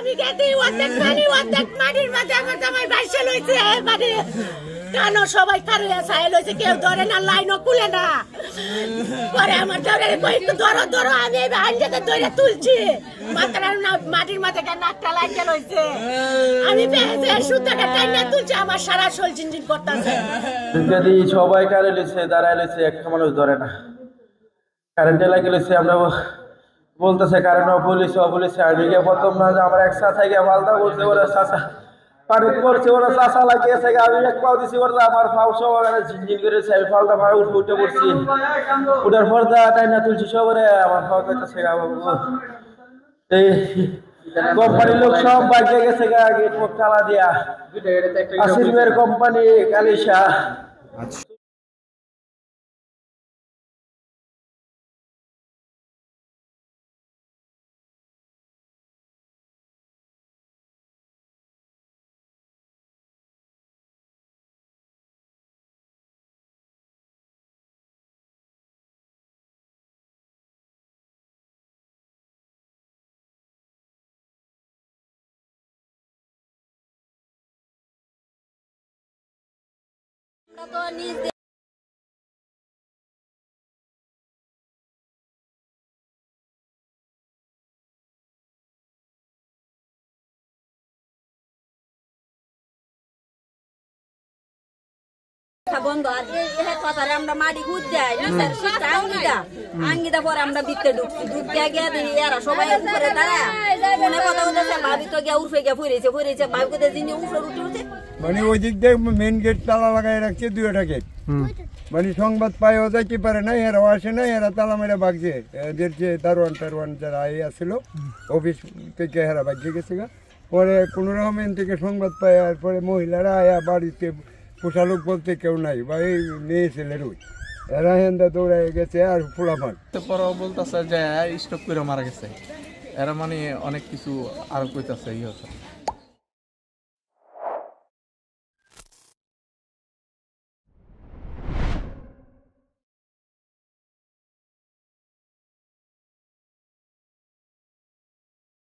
আমি গেছি অর্ধেক মাটির মাঝে আমার জামাই বাইসে লইছে মানে কেন সবাই কারিয়া সাইল হইছে কেউ ধরে না লাইনও খুলে না পরে আমার ধরে একটু ধরো আমি আইনটাকে ধরে তুলছি মাটির মাঝে নাকটা লাগিয়ে লইছে আমি পেয়েছে সুতাটা টাইনা তুলছি আমার সারা শরীর ঝিনঝিন করতেছে যদি সবাই কারে লিছে দাঁড়ায় লিছে একটা মানুষ ধরে না কারেন্টে লাগিয়ে লিছে আমরা বলতেছে কারেন্ট পুলিশ আমি গিয়ে প্রথম না যে আমার এক সাথে গিয়ে পাল্টা বলছে ওরা চাষা পানি পড়ছে ওরা চাষা লাগিয়েছে আমি এক পাও দিছি ওরা আমার পাও সব ঝিনঝিন করেছে আমি পাল্টা ভাই উঠে পড়ছি উঠার পর টাইনা তুলছি সবরে আমার পাও দেখতেছে এই কোম্পানির লোক সব বাইকে গেছে গেট মুখ তালা দিয়া আসিফের কোম্পানি কালিশা বন্ধ আর কথারে আমরা মাটি খুঁজ যাই আঙ্গিদা পরে আমরা বিতে ঢুকছি ঢুকিয়া গিয়া দিই এরা সবাই উপরে দাঁড়ায় মনে কথা বলতেছে ভাবি তো গিয়া উঠে গিয়া ফুরেছে ভাবি কোথায় যিনি উপরে উঠে মানে ওই দিক দিয়ে মেন গেট তালা লাগাই রাখছে দুইটা গেট মানে সংবাদ পাইও যাইতে পারে না এরাও আসে না এরা তালা মেরে ভাগছে এদের যে দারোয়ান যারা আসছিল অফিস থেকে এরা ভাগছে গেছে পরে কোনো রকম এন থেকে সংবাদ পায় আর পরে মহিলারা আয়া বাড়িতে পোষা লোক বলতে কেউ নাই বা এই মেয়ে ছেলের ওই এরা হেন্দা দৌড়াই গেছে আর পোলাপান পরেও বলতেছে যে স্টক করে মারা গেছে এরা মানে অনেক কিছু আরো কইতাছে